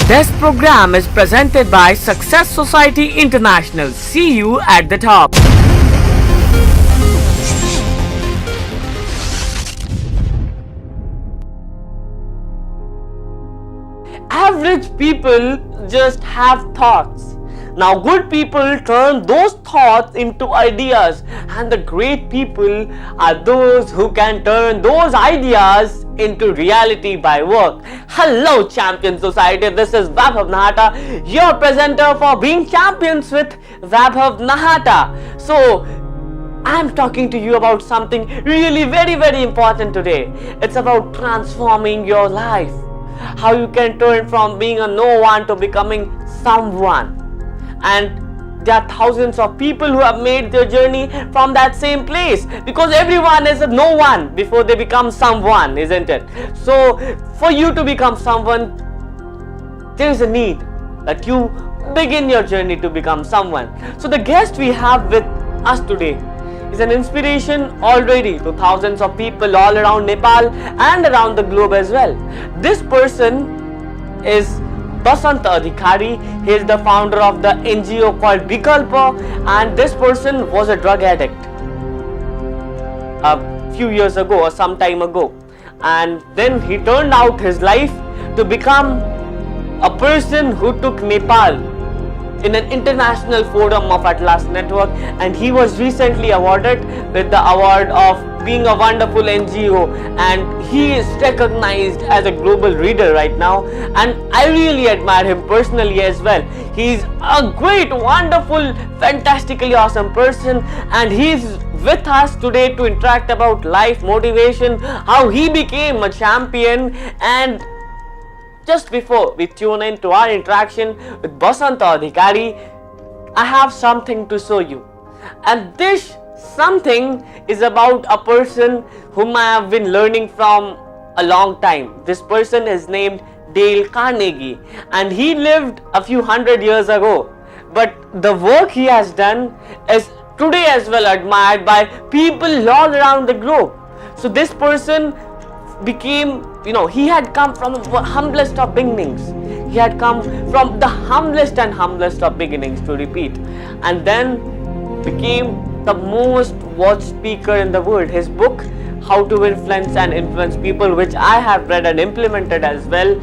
This program is presented by Success Society International. See you at the top. Average people just have thoughts. Now good people turn those thoughts into ideas, and the great people are those who can turn those ideas into reality by work. Hello Champion Society, this is Vaibhav Nahata, your presenter for Being Champions with Vaibhav Nahata. So I'm talking to you about something really very important today. It's about transforming your life. How you can turn from being a no one to becoming someone. And there are thousands of people who have made their journey from that same place, because everyone is a no one before they become someone, isn't it? So for you to become someone, there is a need that you begin your journey to become someone. So the guest we have with us today is an inspiration already to thousands of people all around Nepal and around the globe as well. This person is Basanta Adhikari. He is the founder of the NGO called Bikalpa, and this person was a drug addict a few years ago or some time ago, and then he turned out his life to become a person who took Nepal in an international forum of Atlas Network, and he was recently awarded with the award of being a wonderful NGO, and he is recognized as a global leader right now, and I really admire him personally as well. He's a great, wonderful, fantastically awesome person, and he's with us today to interact about life, motivation, how he became a champion. And just before we tune in to our interaction with Basanta Adhikari, I have something to show you. And this something is about a person whom I have been learning from a long time. This person is named Dale Carnegie, and he lived a few hundred years ago. But the work he has done is today as well admired by people all around the globe. So this person became, he had come from the humblest of beginnings. He had come from the humblest and humblest of beginnings, to repeat, and then became the most watched speaker in the world. His book, How to Influence People, which I have read and implemented as well,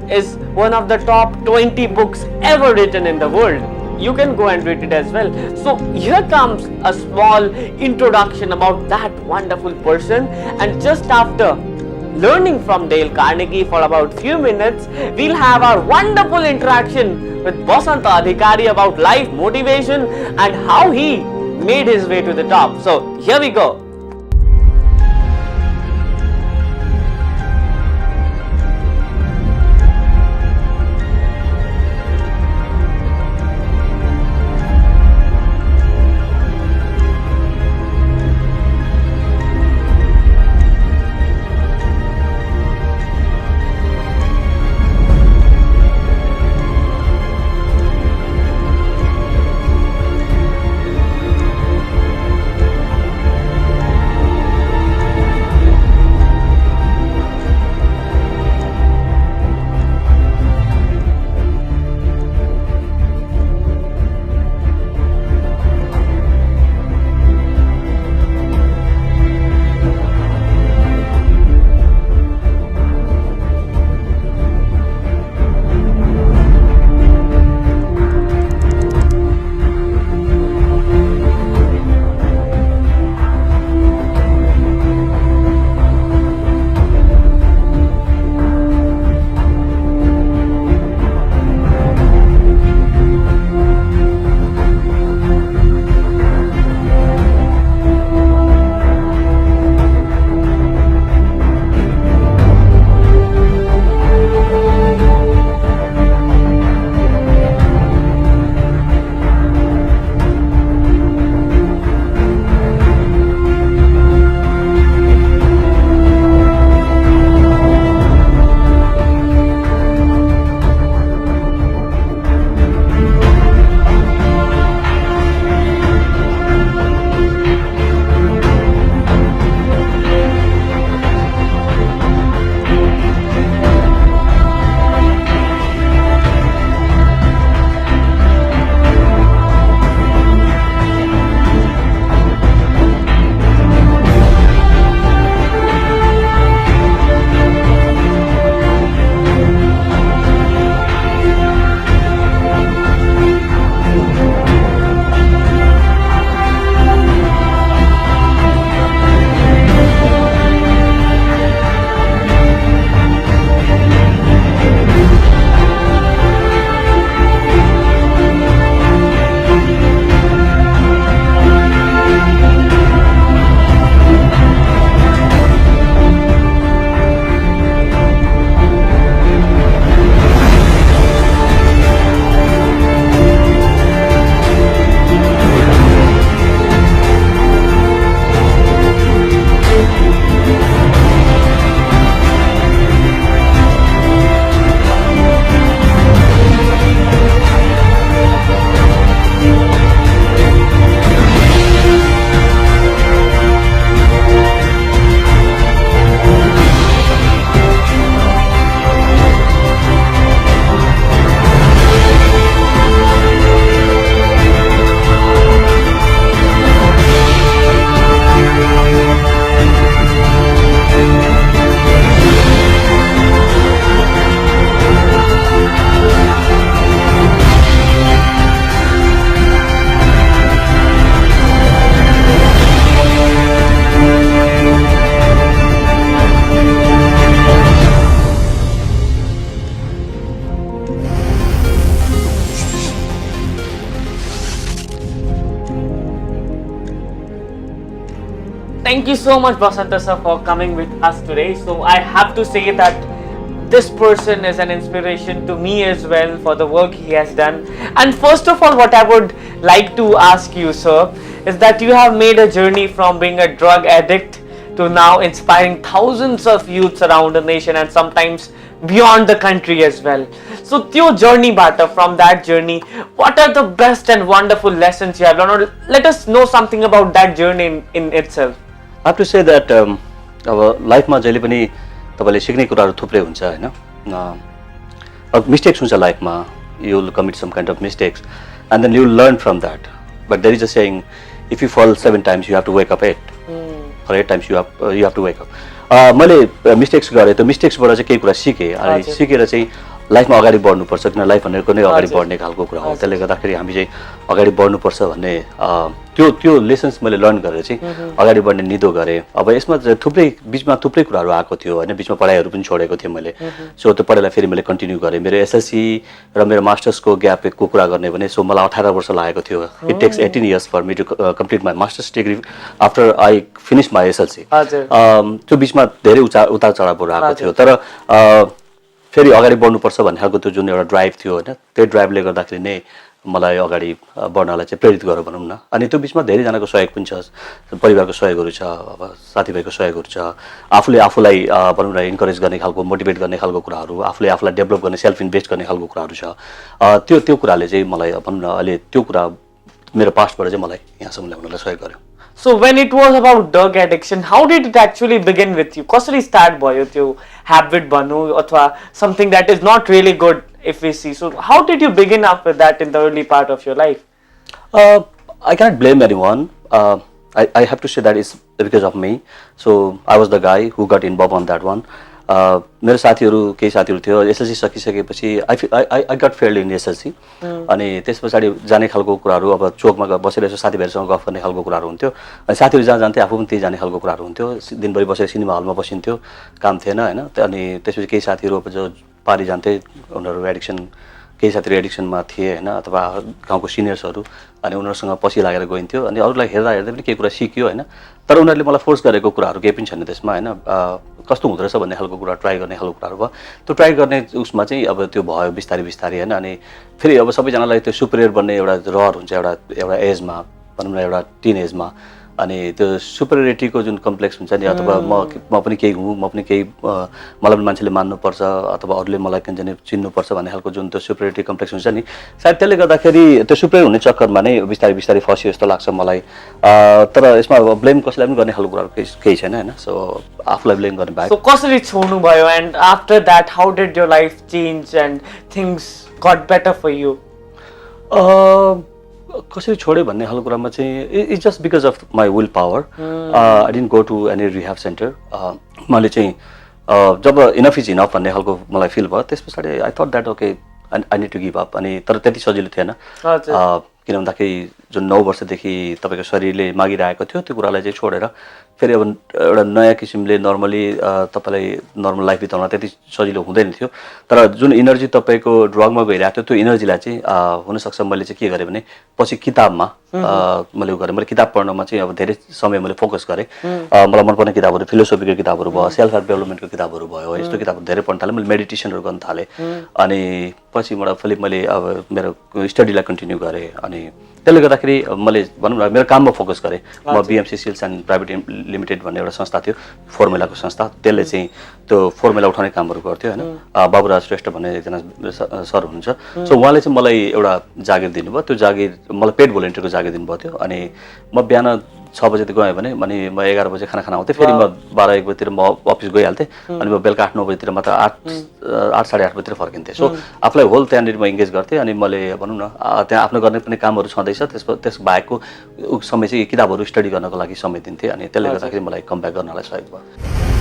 is one of the top 20 books ever written in the world. You can go and read it as well. So here comes a small introduction about that wonderful person, and just after learning from Dale Carnegie for about few minutes, we'll have our wonderful interaction with Basanta Adhikari about life, motivation, and how he made his way to the top. So here we go. Thank you so much, Basanta sir, for coming with us today. So I have to say that this person is an inspiration to me as well for the work he has done. And first of all, what I would like to ask you, sir, is that you have made a journey from being a drug addict to now inspiring thousands of youths around the nation and sometimes beyond the country as well. So, त्यो journey bata, from that journey, what are the best and wonderful lessons you have learned? Or let us know something about that journey in itself. I have to say that अब लाइफमा जहिले पनि तपाईले सिक्ने कुराहरू थुप्रै हुन्छ हैन. अब मिस्टेक्स हुन्छ लाइफमा, you will commit some kind of mistakes and then you will learn from that. But there is a saying, if you fall 7 times you have to wake up 8. For 8 times you have to wake up. मैले mistakes गरे, त्यो मिस्टेक्सबाट चाहिँ केही कुरा सिकेँ अनि सिकेर चाहिँ लाइफमा अगाडि बढ्नुपर्छ, किन लाइफ भनेको नै अगाडि बढ्ने खालको कुरा हो. त्यसले गर्दाखेरि हामी चाहिँ अगाडि बढ्नुपर्छ भन्ने त्यो लेसन्स मैले लर्न गरेर चाहिँ अगाडि बढ्ने निदो गरेँ. अब यसमा बिचमा थुप्रै कुराहरू आएको थियो होइन, बिचमा पढाइहरू पनि छोडेको थिएँ मैले. सो त्यो पढाइलाई फेरि मैले कन्टिन्यू गरेँ. मेरो एसएलसी र मेरो मास्टर्सको ग्यापको कुरा गर्ने भने सो मलाई 18 वर्ष लागेको थियो. It takes 18 years for me to complete my masters degree after I finish my SLC. त्यो बिचमा धेरै उतार चढावहरू आएको थियो, तर फेरि अगाडि बढ्नुपर्छ भन्ने खालको त्यो जुन एउटा ड्राइभ थियो होइन, त्यो ड्राइभले गर्दाखेरि नै मलाई अगाडि बढ्नलाई चाहिँ प्रेरित गर्यो भनौँ न. अनि त्यो बिचमा धेरैजनाको सहयोग पनि छ, परिवारको सहयोगहरू छ, अब साथीभाइको सहयोगहरू छ, आफूले आफूलाई भनौँ न इन्करेज गर्ने खालको, मोटिभेट गर्ने खालको कुराहरू, आफूले आफूलाई डेभलप गर्ने, सेल्फ इन्भेस्ट गर्ने खालको कुराहरू छ. त्यो कुराले चाहिँ मलाई भनौँ न अहिले त्यो कुरा मेरो पास्टबाट चाहिँ मलाई यहाँसम्म ल्याउनलाई सहयोग गर्यो. So when it was about drug addiction, how did it actually begin with you? कसरी start भयो त्यो habit बन्नु अथवा something that is not really good if we see. So how did you begin up with that in the early part of your life? I cannot blame anyone. I have to say that it's because of me. So I was the guy who got involved on that one. मेरो केही साथीहरू थियो, SLC सकिसकेपछि I got failed in SLC. अनि त्यस पछाडि जाने खालको कुराहरू, अब चोकमा बसेर यसो साथीभाइहरूसँग गफ गर्ने खालको कुराहरू हुन्थ्यो. अनि साथीहरू जहाँ जान्थे आफू पनि त्यही जाने खालको कुराहरू हुन्थ्यो. दिनभरि बसेर सिनेमा हलमा बसिन्थ्यो, काम थिएन होइन. अनि त्यसपछि केही साथीहरू अब जो पारी जान्थे, उनीहरू केही साथीहरू एडिक्सनमा थिए होइन, अथवा गाउँको सिनियर्सहरू, अनि उनीहरूसँग पछि लागेर गइन्थ्यो. अनि अरूलाई हेर्दा पनि केही कुरा सिक्यो होइन, तर उनीहरूले मलाई फोर्स गरेको कुराहरू केही पनि छैन त्यसमा होइन. कस्तो हुँदो रहेछ भन्ने खालको कुरा, ट्राई गर्ने खालको कुराहरू भयो. त्यो ट्राई गर्ने उसमा चाहिँ अब त्यो भयो बिस्तारै बिस्तारै होइन. अनि फेरि अब सबैजनालाई त्यो सुपेरियर बन्ने एउटा रहर हुन्छ एउटा एजमा, भनौँ न एउटा टिन एजमा. अनि त्यो सुपेरियरिटीको जुन कम्प्लेक्स हुन्छ नि, अथवा म पनि केही हुँ, म पनि केही मलाई पनि मान्छेले मान्नुपर्छ अथवा अरूले मलाई चिन्नुपर्छ भन्ने खालको जुन त्यो सुपेरियरिटी कम्प्लेक्स हुन्छ नि, सायद त्यसले गर्दाखेरि त्यो सुपेरियर हुने चक्करमा नै बिस्तारै बिस्तारै फस्यो जस्तो लाग्छ मलाई. तर यसमा ब्लेम कसैलाई पनि गर्ने खालको कुराहरू केही छैन होइन. सो आफूलाई ब्लेम गर्ने बाहेक. So कसरी छोड्नु भयो, and after that how did your life change and things got better for you? कसरी छोड्यो भन्ने खालको कुरामा चाहिँ it's just because of my will power. I didn't go to any rehab centre. मैले चाहिँ जब इनफ इज इनफ भन्ने खालको मलाई फिल भयो, त्यस पछाडि I thought that okay I need to give up. अनि तर त्यति सजिलो थिएन, किन भन्दाखेरि जुन 9 वर्षदेखि तपाईँको शरीरले मागिरहेको थियो त्यो कुरालाई चाहिँ छोडेर फेरि अब एउटा नयाँ किसिमले नर्मली तपाईँलाई नर्मल लाइफ बिताउन त्यति सजिलो हुँदैन थियो. तर जुन इनर्जी तपाईँको ड्रगमा गइरहेको थियो त्यो इनर्जीलाई चाहिँ हुनसक्छ मैले चाहिँ के गरेँ भने पछि किताबमा मैले उ गरेँ. मैले किताब पढ्नमा चाहिँ अब धेरै समय मैले फोकस गरेँ. मलाई मनपर्ने किताबहरू फिलोसोफीको किताबहरू भयो, सेल्फ हेल्प डेभलपमेन्टको किताबहरू भयो, यस्तो किताबहरू धेरै पढ्न थालेँ. मैले मेडिटेसनहरू गर्न थालेँ. अनि पछिबाट फेरि मैले अब मेरो स्टडीलाई कन्टिन्यू गरेँ. अनि त्यसले गर्दाखेरि मैले भनौँ न मेरो काममा फोकस गरेँ. म बिएमसी सिल्स एन्ड प्राइभेट लिमिटेड भन्ने एउटा संस्था थियो, फर्मुलाको संस्था, त्यसले चाहिँ त्यो फर्मुला उठाउने कामहरू गर्थ्यो होइन. बाबुराज श्रेष्ठ भन्ने एकजना सर हुनुहुन्छ. सो उहाँले चाहिँ मलाई एउटा जागिर दिनुभयो. त्यो जागिर मलाई पेड भोलिन्टियरको जागिर दिनुभएको थियो. अनि म बिहान 6 बजे गएँ भने अनि म 11 बजे खाना खान आउँथेँ. फेरि म 12-1 बजीतिर म अफिस गइहाल्थेँ. अनि म बेलुका 8-9 बजीतिर मात्र 8-8:30 बजीतिर फर्किन्थेँ. सो आफूलाई होल त्यहाँनिर म इङ्गेज गर्थेँ. अनि मैले भनौँ न त्यहाँ आफ्नो गर्ने पनि कामहरू छँदैछ, त्यस बाहेकको समय चाहिँ किताबहरू स्टडी गर्नको लागि समय दिन्थेँ. अनि त्यसले गर्दाखेरि मलाई कम ब्याक गर्नलाई सहयोग भयो.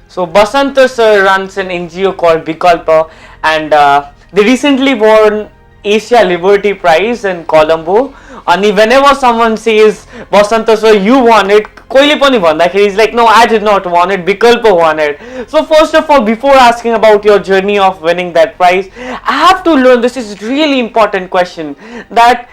So Basanta sir runs an NGO called Bikalpa, and they recently won Asia Liberty Prize in Colombo अनि whenever someone says Basanta sir you won it, koile pani bhandakeri is like no, I did not want it, Bikalpa won it. So first of all, before asking about your journey of winning that prize, I have to learn, this is really important question, that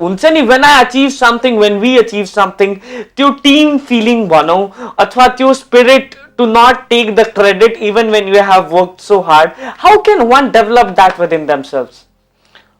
हुन्छ नि, when I achieve something, when we achieve something, त्यो team feeling भनौं अथवा त्यो spirit to not take the credit even when you have worked so hard, how can one develop that within themselves?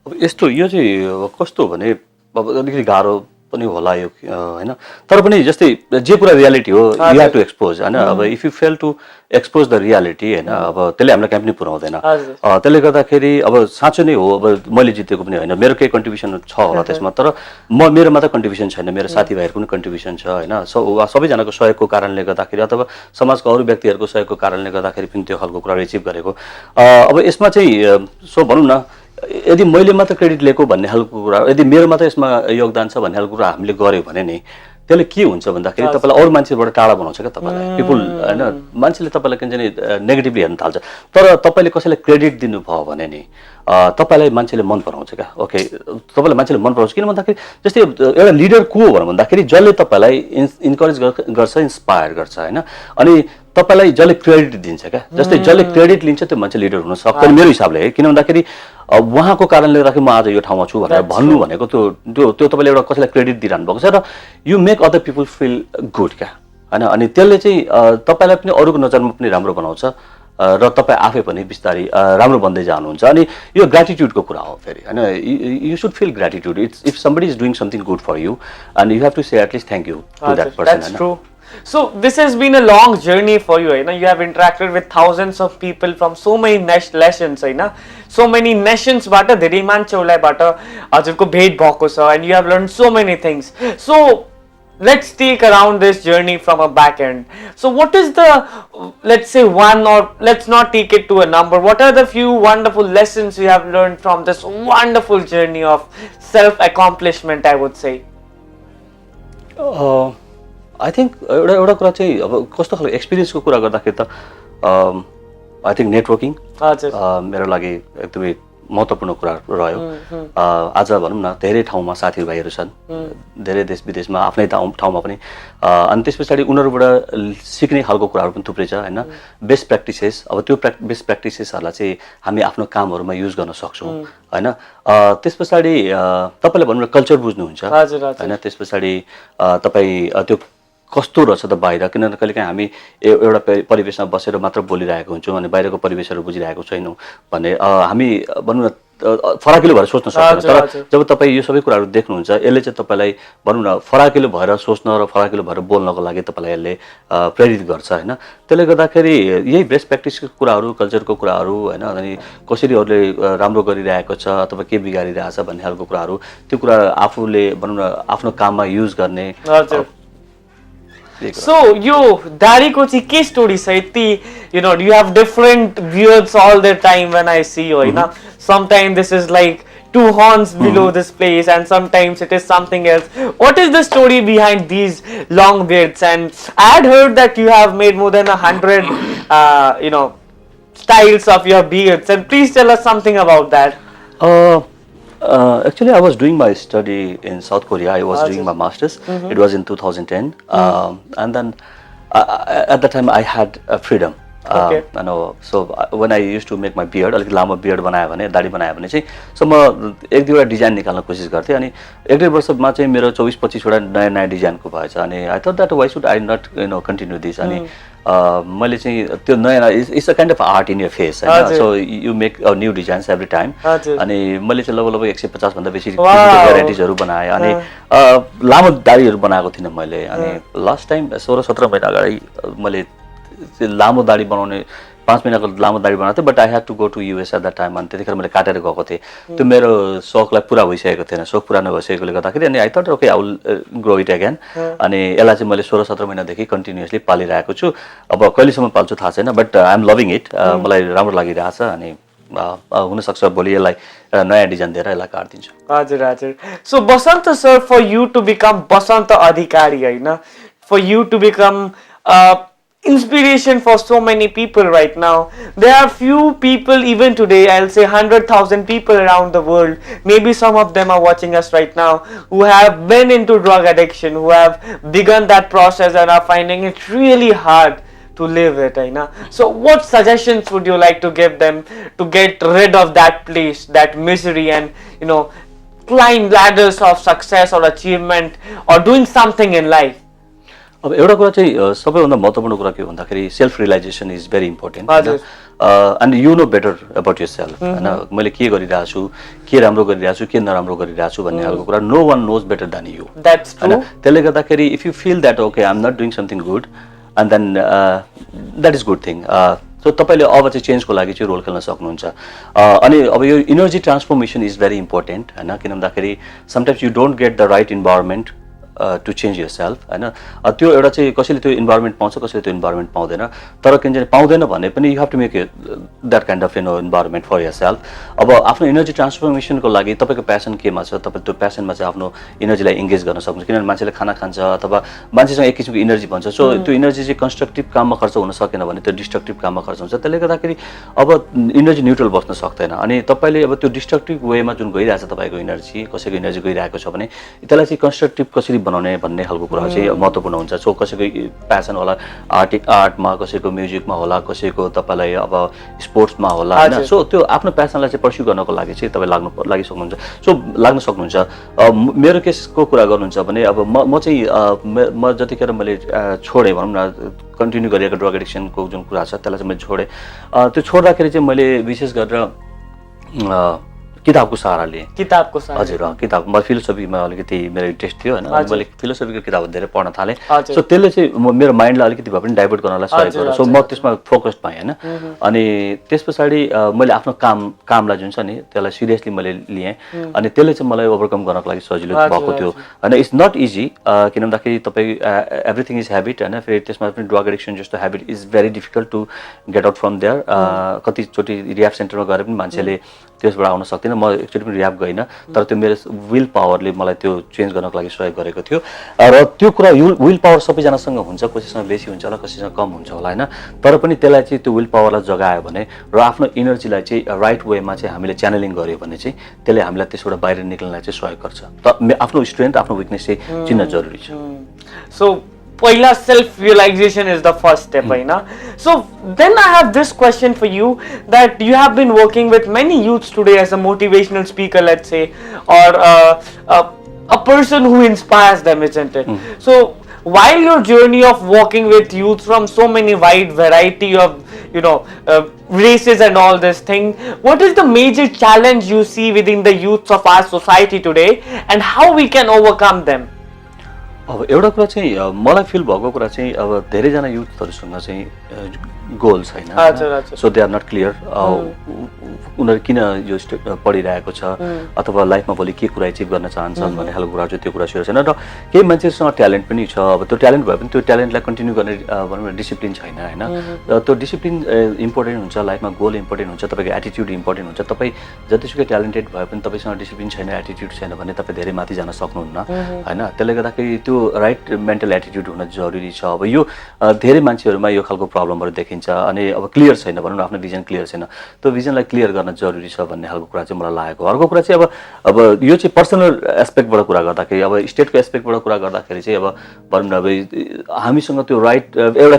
अब यस्तो यो चाहिँ कस्तो भने अब अलिकति गाह्रो पनि होला यो हैन, तर पनि जस्तै जे कुरा रियालिटी हो यु हैव टु एक्सपोज हैन। अब if you fail to expose the reality हैन, अब त्यसले हामीलाई कहाँ पनि पुर्याउँदैन। त्यसले गर्दाखेरि अब साँचो नै हो, अब मैले जितेको पनि होइन, मेरो केही कन्ट्रिब्युसन छ होला त्यसमा, तर मेरो मात्र कन्ट्रिब्युसन छैन, मेरो साथीभाइहरूको पनि कन्ट्रिब्युसन छ हैन। सबैजनाको सहयोगको कारणले गर्दाखेरि अथवा समाजको अरू व्यक्तिहरूको सहयोगको कारणले गर्दाखेरि पनि त्यो खालको कुरा एचिभ गरेको। अब यसमा चाहिँ सो भनौँ न, यदि मैले मात्र क्रेडिट लिएको भन्ने खालको कुरा, यदि मेरो मात्र यसमा योगदान छ भन्ने खालको कुरा हामीले गर्यो भने नि त्यसले के हुन्छ भन्दाखेरि तपाईँलाई अरू मान्छेबाट टाढा बनाउँछ क्या तपाईँलाई। पिपुल होइन, मान्छेले तपाईँलाई के भन्छ नि नेगेटिभली हेर्न थाल्छ, तर तपाईँले कसैलाई क्रेडिट दिनुभयो भने नि तपाईँलाई मान्छेले मन पराउँछ क्या। ओके, तपाईँलाई मान्छेले मन पराउँछ किन भन्दाखेरि जस्तै एउटा लिडर को हो भन्दाखेरि जसले तपाईँलाई इन्करेज गर्छ, इन्सपायर गर्छ होइन, अनि तपाईँलाई जसले क्रेडिट दिन्छ क्या। जस्तै जसले क्रेडिट लिन्छ त्यो मान्छे लिडर हुन सक्दैन मेरो हिसाबले है, किन भन्दाखेरि उहाँको कारणले गर्दाखेरि म आज यो ठाउँमा छु भनेर भन्नु भनेको त्यो तपाईँले एउटा कसैलाई क्रेडिट दिइरहनु भएको छ र you make other people feel good क्या होइन। अनि त्यसले चाहिँ तपाईँलाई पनि अरूको नजरमा पनि राम्रो बनाउँछ र तपाईँ आफै पनि बिस्तारै राम्रो बन्दै जानुहुन्छ। अनि यो ग्रेटिट्युडको कुरा हो फेरि होइन, you should feel gratitude if somebody is doing something good for you and you have to say at least thank you to that person. So this has been a long journey for you, you have interacted with thousands of people from so many nations, so many nations bata धेरै मान्छेहरुलाई bata हजुरको भेट भएको छ, and you have learned so many things. So let's take around this journey from a back end. So what is the, let's say one, or let's not take it to a number, what are the few wonderful lessons you have learned from this wonderful journey of self accomplishment, I would say? I think एउटा कुरा चाहिँ अब कस्तो खालको एक्सपिरियन्सको कुरा गर्दाखेरि त I think networking मेरो लागि एकदमै महत्त्वपूर्ण कुरा रह्यो। आज भनौँ न धेरै ठाउँमा साथीभाइहरू छन्, धेरै देश विदेशमा, आफ्नै ठाउँमा पनि, अनि त्यस पछाडि उनीहरूबाट सिक्ने खालको कुराहरू पनि थुप्रै छ होइन। बेस्ट प्र्याक्टिसेस, अब त्यो बेस्ट प्र्याक्टिसेसहरूलाई चाहिँ हामी आफ्नो कामहरूमा युज गर्न सक्छौँ होइन। त्यस पछाडि तपाईँले भनौँ न कल्चर बुझ्नुहुन्छ होइन, त्यस पछाडि तपाईँ त्यो कस्तो रहेछ त बाहिर, किनभने कहिलेकाहीँ हामी एउटा परिवेशमा बसेर मात्र बोलिरहेको हुन्छौँ अनि बाहिरको परिवेशहरू बुझिरहेको छैनौँ भने हामी भनौँ न फराकिलो भएर सोच्न सक्छौँ। तर जब तपाईँ यो सबै कुराहरू देख्नुहुन्छ यसले चाहिँ तपाईँलाई भनौँ न फराकिलो भएर सोच्न र फराकिलो भएर बोल्नको लागि तपाईँलाई यसले प्रेरित गर्छ होइन। त्यसले गर्दाखेरि यही बेस्ट प्र्याक्टिसको कुराहरू, कल्चरको कुराहरू होइन, अनि कसरी अरूले राम्रो गरिरहेको छ अथवा के बिगारिरहेछ भन्ने खालको कुराहरू, त्यो कुरा आफूले भनौँ न आफ्नो काममा युज गर्ने। So yo Dari ko chi ke story sa iti, you have different beards all the time when I see you, sometimes this is like 2 horns below this place and sometimes it is something else. What is the story behind these long beards? And I had heard that you have made more than 100 styles of your beards, and please tell us something about that. Actually, I was doing my study in South Korea. I was doing my master's. It was in 2010, and then at the time I had freedom. So when I used to make my beard, अलिक लामो beard बनायो भने, दाढी बनायो भने चाहिँ, so म एक दुईवटा डिजाइन निकाल्न कोसिस गर्थेँ अनि एक दुई वर्षमा चाहिँ मेरो 24-25 वटा नयाँ नयाँ डिजाइनको भएछ अनि I thought that why should I not continue this अनि मैले चाहिँ त्यो नयाँ it's a kind of art in your face, so you make new designs every time अनि मैले चाहिँ लगभग 150 भन्दा बेसी भेराइटिजहरू बनाएँ अनि लामो दाढीहरू बनाएको थिइनँ मैले अनि लास्ट टाइम 16-17 महिना अगाडि मैले लामो दाढी बनाउने 5 महिनाको लामो दाढी बनाएको थिएँ, but I had to go to US at the time अनि त्यतिखेर मैले काटेर गएको थिएँ। त्यो मेरो सोखलाई पुरा भइसकेको थिएन, सोख पुरा नभइसकेकोले गर्दाखेरि अनि I thought okay I will grow it again अनि यसलाई चाहिँ मैले 16-17 महिनादेखि कन्टिन्युअसली पालिरहेको छु। अब कहिलेसम्म पाल्छु थाहा छैन, but I am loving it, मलाई राम्रो लागिरहेछ अनि हुनसक्छ भोलि यसलाई नयाँ डिजाइन दिएर यसलाई काटिदिन्छु। हजुर हजुर। So Basanta sir, for you to become Basanta Adhikari होइन, for you to become inspiration for so many people right now. There are few people even today, I'll say 100,000 people around the world, maybe some of them are watching us right now, who have been into drug addiction, who have begun that process and are finding it really hard to live it. So what suggestions would you like to give them to get rid of that place, that misery, and climb ladders of success or achievement or doing something in life? अब एउटा कुरा चाहिँ सबैभन्दा महत्त्वपूर्ण कुरा के भन्दाखेरि self realisation is very important and you know better about yourself होइन मैले के गरिरहेको छु के राम्रो गरिरहेको छु के नराम्रो गरिरहेको छु भन्ने खालको कुरा no one knows better than you होइन त्यसले गर्दाखेरि if you feel that okay I am not doing something good and then that is good thing so तपाईँले अब चाहिँ चेन्जको लागि चाहिँ रोल खेल्न सक्नुहुन्छ अनि अब यो energy transformation is very important होइन किन भन्दाखेरि sometimes you don't get the right environment to change yourself होइन त्यो एउटा चाहिँ कसैले त्यो इन्भाइरोमेन्ट पाउँछ कसैले त्यो इन्भाइरोमेन्ट पाउँदैन तर के भन्छ पाउँदैन भने पनि you have to make that kind of environment for yourself अब आफ्नो इनर्जी ट्रान्सफर्मेसनको लागि तपाईँको प्यासन केमा छ तपाईँ त्यो प्यासनमा चाहिँ आफ्नो इनर्जीलाई इङ्गेज गर्न सक्नुहुन्छ किनभने मान्छेले खाना खान्छ अथवा मान्छेसँग एक किसिमको इनर्जी भन्छ सो त्यो इनर्जी चाहिँ कन्स्ट्रक्टिभ काममा खर्च हुन सकेन भने त्यो डिस्ट्रक्टिभ काममा खर्च हुन्छ त्यसले गर्दाखेरि अब इनर्जी न्युट्रल बस्न सक्दैन अनि तपाईँले अब त्यो डिस्ट्रक्टिभ वेमा जुन गइरहेको छ तपाईँको इनर्जी कसैको इनर्जी गइरहेको छ भने त्यसलाई चाहिँ कन्स्ट्रक्टिभ कसरी बनाउने भन्ने खालको कुरा चाहिँ महत्त्वपूर्ण हुन्छ सो कसैको प्यासन होला आर्टमा कसैको म्युजिकमा होला कसैको तपाईँलाई अब स्पोर्ट्समा होला होइन सो त्यो आफ्नो प्यासनलाई चाहिँ पर्स्यु गर्नको लागि चाहिँ तपाईँ लाग्न सक्नुहुन्छ मेरो केसको कुरा गर्नुहुन्छ भने अब म चाहिँ म जतिखेर मैले छोडेँ भनौँ न कन्टिन्यू गरिएको ड्रग एडिक्सनको जुन कुरा छ त्यसलाई चाहिँ मैले छोडेँ त्यो छोड्दाखेरि चाहिँ मैले विशेष गरेर किताबको सहारा लिएँ हजुर किताब म फिलोसफीमा अलिकति मेरो इन्ट्रेस्ट थियो होइन मैले फिलोसफीको किताबहरू धेरै पढ्न थालेँ सो त्यसले चाहिँ मेरो माइन्डलाई अलिकति भए पनि डाइभर्ट गर्नलाई सहयोग गर्यो सो म त्यसमा फोकस्ड पाएँ होइन अनि त्यस पछाडि मैले आफ्नो कामलाई जुन छ नि त्यसलाई सिरियसली मैले लिएँ अनि त्यसले चाहिँ मलाई ओभरकम गर्नको लागि सजिलो भएको थियो होइन इट्स नट इजी किन भन्दाखेरि तपाईँ एभ्रिथिङ इज ह्याबिट होइन फेरि त्यसमा पनि ड्रग एडिक्सन जस्तो habit is very difficult to get out from there कतिचोटि रिह्याब सेन्टरमा गएर पनि मान्छेले त्यसबाट आउन सक्दैन म एक्चुअली पनि रिह्याब गइनँ तर त्यो मेरो विल पावरले मलाई त्यो चेन्ज गर्नको लागि सहयोग गरेको थियो र त्यो कुरा विल पावर सबैजनासँग हुन्छ कसैसँग बेसी हुन्छ होला कसैसँग कम हुन्छ होला होइन तर पनि त्यसलाई चाहिँ त्यो विल पावरलाई जगायो भने र आफ्नो इनर्जीलाई चाहिँ राइट वेमा चाहिँ हामीले च्यानलिङ गऱ्यो भने चाहिँ त्यसले हामीलाई त्यसबाट बाहिर निक्ल्नलाई चाहिँ सहयोग गर्छ त आफ्नो स्ट्रेन्थ आफ्नो विकनेस चाहिँ चिन्न जरुरी छ सो पहिला self realization is the first step. So then I have this question for you, that you have been working with many youths today as a motivational speaker, let's say, or a person who inspires them, isn't it? So while your journey of working with youth from so many wide variety of races and all this thing, what is the major challenge you see within the youths of our society today, and how we can overcome them? अब एउटा कुरा चाहिँ मलाई feel भएको कुरा चाहिँ अब धेरैजना युथहरुसँग चाहिँ गोल छैन so they are not clear उनीहरु किन यो पढिरहेको छ अथवा लाइफमा भोलि के कुरा अचिभ गर्न चाहन्छन् भन्ने खालको कुरा चाहिँ त्यो कुरा सेयर छैन र केही मान्छेसँग ट्यालेन्ट पनि छ अब त्यो ट्यालेन्ट भए पनि त्यो ट्यालेन्टलाई कन्टिन्यू गर्ने भनौँ न डिसिप्लिन छैन हैन र त्यो डिसिप्लिन इम्पोर्टेन्ट हुन्छ लाइफमा गोल इम्पोर्टेन्ट हुन्छ तपाईको एटिट्युड इम्पोर्टेन्ट हुन्छ तपाई जतिसुकै ट्यालेन्टेड भए पनि तपाईसँग डिसिप्लिन छैन एटिट्युड छैन भने तपाई धेरै माथि जान सक्नुहुन्न हैन त्यसले गर्दाखेरि त्यो राइट मेन्टल एटिट्युड हुन जरुरी छ अब यो धेरै मान्छेहरुमा यो खालको प्रब्लमहरु देखिन्छ अनि अब क्लियर छैन भनौँ न आफ्नो भिजन क्लियर छैन त्यो भिजनलाई क्लियर गर्न जरुरी छ भन्ने खालको कुरा चाहिँ मलाई लागेको अर्को कुरा चाहिँ अब यो चाहिँ पर्सनल एस्पेक्टबाट कुरा गर्दाखेरि अब स्टेटको एस्पेक्टबाट कुरा गर्दाखेरि चाहिँ अब भनौँ न अब हामीसँग त्यो राइट एउटा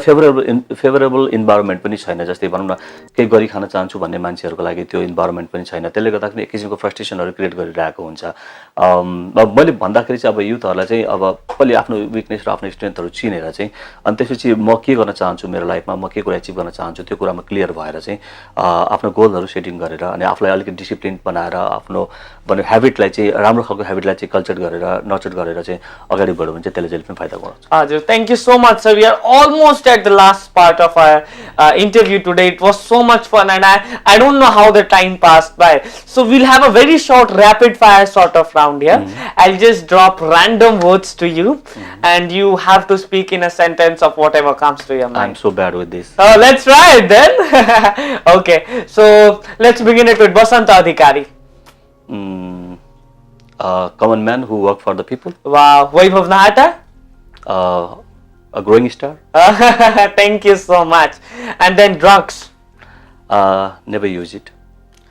फेभरेबल इन्भाइरोमेन्ट पनि छैन जस्तै भनौँ न केही गरी खान चाहन्छु भन्ने मान्छेहरुको लागि त्यो इन्भाइरोमेन्ट पनि छैन त्यसले गर्दाखेरि एक किसिमको फ्रस्ट्रेसनहरु क्रिएट गरिरहेको हुन्छ मैले भन्दाखेरि चाहिँ अब युथहरुलाई चाहिँ अब पहिले आफ्नो विकनेस र आफ्नो स्ट्रेन्थहरु चिनेर चाहिँ अनि त्यसपछि म के गर्न चाहन्छु मेरो लाइफमा म के कुरा अचिभ गर्न चाहन्छु त्यो कुरामा क्लियर भएर चाहिँ आफ्नो गोलहरु सेटिङ गरेर अनि आफूलाई अलिकति डिसिप्लिन बनाएर आफ्नो भन्ने ह्याबिटलाई चाहिँ राम्रो खालको ह्याबिटलाई चाहिँ कल्चर गरेर नर्चर गरेर चाहिँ अगाडि बढ्यो भने चाहिँ त्यसले जहिले पनि फाइदा गराउँछ हजुर thank you so much sir we are almost at the last part of our interview today. It was so much fun and I don't know how the time passed by. So we'll have a very short rapid fire sort of round here. I'll just drop random words to you and you have to speak in a sentence of whatever comes to your mind. I'm so bad with this. Oh, let's try it then. Okay, so let's begin it with Basanta Adhikari. Common man who work for the people. Wow. Vaibhav Nahata. a growing star. Thank you so much. And then drugs. Never use it.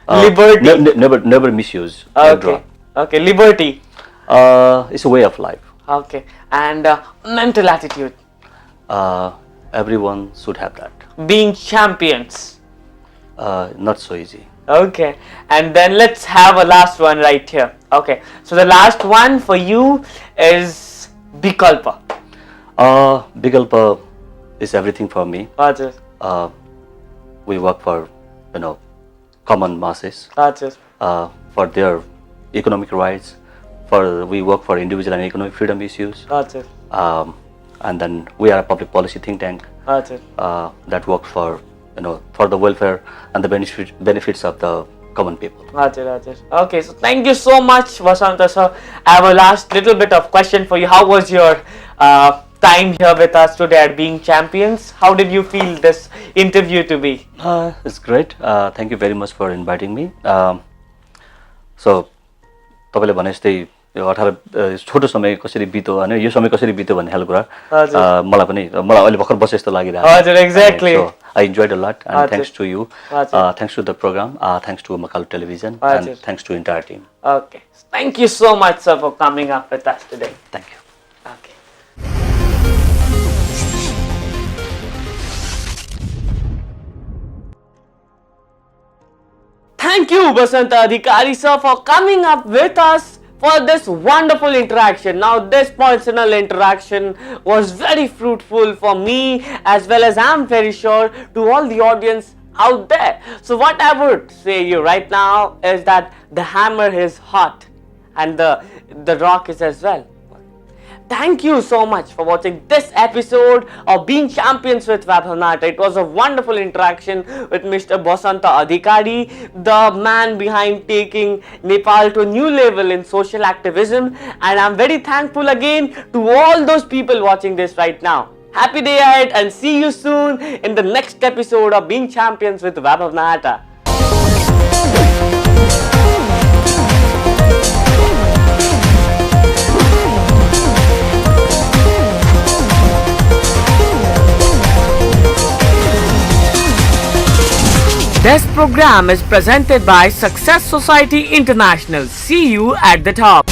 Liberty. Never misuse. Okay. Okay. Liberty. It's a way of life. Okay. And mental attitude. Everyone should have that. Being champions. Not so easy. Okay. And then let's have a last one right here. Okay. So the last one for you is Bikalpa. Bikalpa is everything for me. Gotcha. We work for, common masses, for their economic rights. We work for individual and economic freedom issues. Gotcha. And then we are a public policy think tank that works for, for the welfare and the benefits of the common people. Okay, so thank you so much, Basanta sir. I have a last little bit of question for you. How was your time here with us today at Being Champions? How did you feel this interview to be? It's great. Thank you very much for inviting me. So, तपाईले भने जस्तै यो 18 छोटो समय कसरी बित्यो हैन यो समय कसरी बित्यो भन्ने खालको कुरा मलाई अहिले भर्खर बसे जस्तो लागिरहेको छ. हजुर, exactly. So I enjoyed a lot and thanks to you. Thanks to the program, thanks to Makalu Television and thanks to entire team. Okay. Thank you so much sir for coming up with us today. Thank you. Okay. Thank you, Basanta Adhikari sir, for coming up with us for this wonderful interaction. Now, this personal interaction was very fruitful for me as well as I'm very sure to all the audience out there. So what I would say you right now is that the hammer is hot and the rock is as well. Thank you so much for watching this episode of Being Champions with Vaibhav Nahata. It was a wonderful interaction with Mr. Basanta Adhikari, the man behind taking Nepal to a new level in social activism. And I'm very thankful again to all those people watching this right now. Happy day ahead and see you soon in the next episode of Being Champions with Vaibhav Nahata. This program is presented by Success Society International. See you at the top.